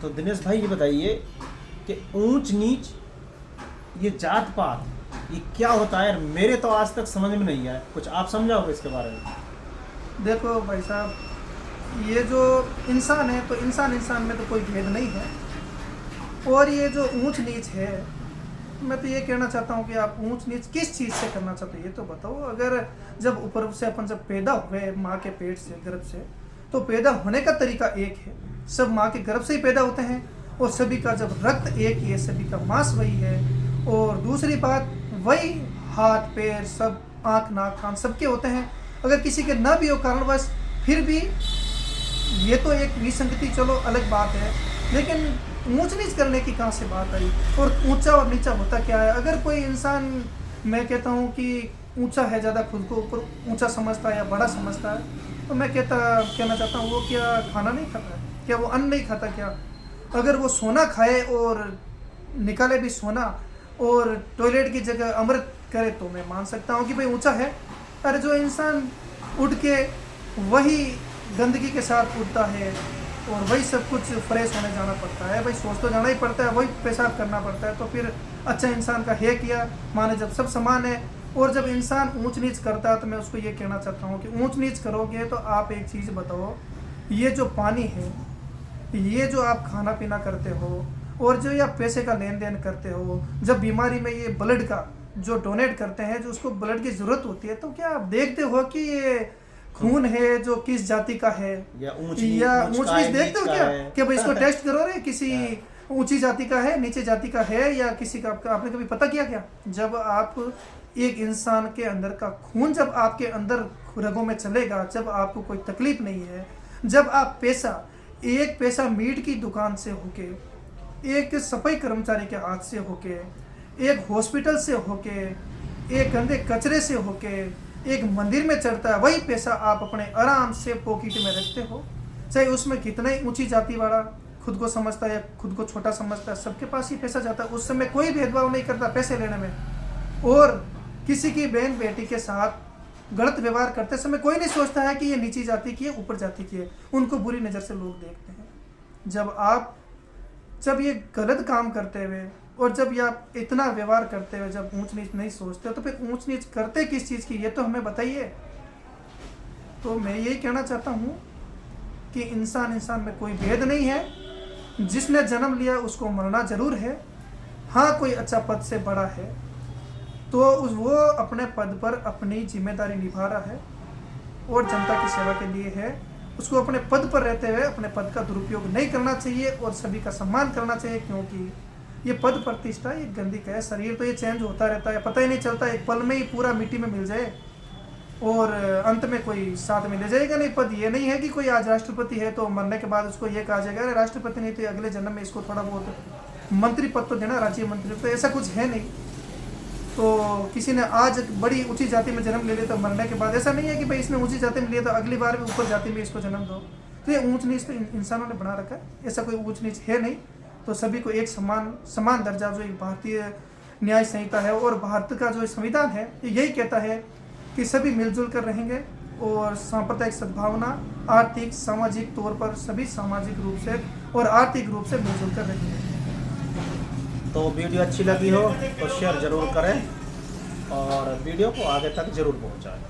तो दिनेश भाई ये बताइए कि ऊंच नीच, ये जात पात, ये क्या होता है? मेरे तो आज तक समझ में नहीं आया, कुछ आप समझाओगे इसके बारे में? देखो भाई साहब, ये जो इंसान है तो इंसान में तो कोई भेद नहीं है। और ये जो ऊंच नीच है, मैं तो ये कहना चाहता हूँ कि आप ऊंच नीच किस चीज़ से करना चाहते हो ये तो बताओ। अगर जब ऊपर से अपन जब पैदा हुए माँ के पेट से, गर्भ से, तो पैदा होने का तरीका एक है। सब माँ के गर्भ से ही पैदा होते हैं और सभी का जब रक्त एक ही है, सभी का मांस वही है। और दूसरी बात, वही हाथ पैर सब, आँख नाक कान सबके होते हैं। अगर किसी के ना भी हो कारणवश, फिर भी ये तो एक विसंगति, चलो अलग बात है, लेकिन ऊंच नीच करने की कहाँ से बात आई? और ऊंचा और नीचा होता क्या है? अगर कोई इंसान, मैं कहता हूँ कि ऊंचा है, ज़्यादा खुद को ऊपर ऊंचा समझता है या बड़ा समझता है, तो मैं कहना चाहता हूँ वो क्या खाना नहीं खाता है? क्या वो अन्न नहीं खाता क्या? अगर वो सोना खाए और निकाले भी सोना और टॉयलेट की जगह अमृत करे तो मैं मान सकता हूँ कि भाई ऊंचा है। अरे जो इंसान उठ के वही गंदगी के साथ उठता है और वही सब कुछ फ्रेश होने जाना पड़ता है, भाई सोच तो जाना ही पड़ता है, वही पेशाब करना पड़ता है, तो फिर अच्छा इंसान का है क्या? माने जब सब समान है। और जब इंसान ऊंच नीच करता है तो मैं उसको ये कहना चाहता हूँ कि ऊंच नीच करोगे तो आप एक चीज़ बताओ, ये जो पानी है, ये जो आप खाना पीना करते हो और जो ये आप पैसे का लेन देन करते हो, जब बीमारी में ये ब्लड का जो डोनेट करते हैं, जो उसको ब्लड की ज़रूरत होती है, तो क्या आप देखते हो कि ये खून है जो किस जाति का है या ऊंच नीच देखते हो क्या? कि भाई इसको टेस्ट करो रे, किसी ऊंची जाति का है, नीचे जाति का है, या किसी का आपने कभी पता किया क्या? जब आप एक इंसान के अंदर का खून जब आपके अंदर रगों में चलेगा, जब आपको कोई तकलीफ नहीं है, जब आप एक पैसा मीट की दुकान से होके, एक सफाई कर्मचारी के हाथ से होके, एक हॉस्पिटल से होके, एक गंदे कचरे से होके एक मंदिर में चढ़ता है, वही पैसा आप अपने आराम से पॉकेट में रखते हो। चाहे उसमें कितना ही ऊंची जाति वाला खुद को समझता है या खुद को छोटा समझता है, सबके पास ही पैसा जाता है। उस समय कोई भेदभाव नहीं करता पैसे लेने में। और किसी की बहन बेटी के साथ गलत व्यवहार करते समय कोई नहीं सोचता है कि ये नीची जाति की है, ऊपर जाति की है। उनको बुरी नज़र से लोग देखते हैं। जब ये गलत काम करते हुए और जब ये आप इतना व्यवहार करते हुए जब ऊंच नीच नहीं सोचते हो, तो फिर ऊंच नीच करते किस चीज़ की, ये तो हमें बताइए। तो मैं यही कहना चाहता हूँ कि इंसान में कोई भेद नहीं है। जिसने जन्म लिया उसको मरना जरूर है। हाँ, कोई अच्छा पद से बड़ा है तो वो अपने पद पर अपनी जिम्मेदारी निभा रहा है और जनता की सेवा के लिए है। उसको अपने पद पर रहते हुए अपने पद का दुरुपयोग नहीं करना चाहिए और सभी का सम्मान करना चाहिए, क्योंकि ये पद प्रतिष्ठा ये गंदी का है। शरीर तो ये चेंज होता रहता है, पता ही नहीं चलता, एक पल में ही पूरा मिट्टी में मिल जाए और अंत में कोई साथ में ले जाएगा नहीं। पद ये नहीं है कि कोई आज राष्ट्रपति है तो मरने के बाद उसको ये कहा जाएगा अरे राष्ट्रपति नहीं, तो अगले जन्म में इसको थोड़ा बहुत मंत्री पद तो देना, राज्य मंत्री, तो ऐसा कुछ है नहीं। तो किसी ने आज बड़ी ऊंची जाति में जन्म ले लिया तो मरने के बाद ऐसा नहीं है कि भाई इसने ऊंची जाति में लिया तो अगली बार भी ऊपर जाति में इसको जन्म दो। तो ये ऊंच नीच तो इंसानों ने बना रखा है, ऐसा कोई ऊंच नीच है नहीं। तो सभी को एक समान दर्जा, जो एक भारतीय न्याय संहिता है और भारत का जो संविधान है, यही कहता है कि सभी मिलजुल कर रहेंगे और सांप्रदायिक सद्भावना, आर्थिक सामाजिक तौर पर सभी सामाजिक रूप से और आर्थिक रूप से मिलजुल कर रहेंगे। तो वीडियो अच्छी लगी हो तो शेयर ज़रूर करें और वीडियो को आगे तक ज़रूर पहुंचाएं।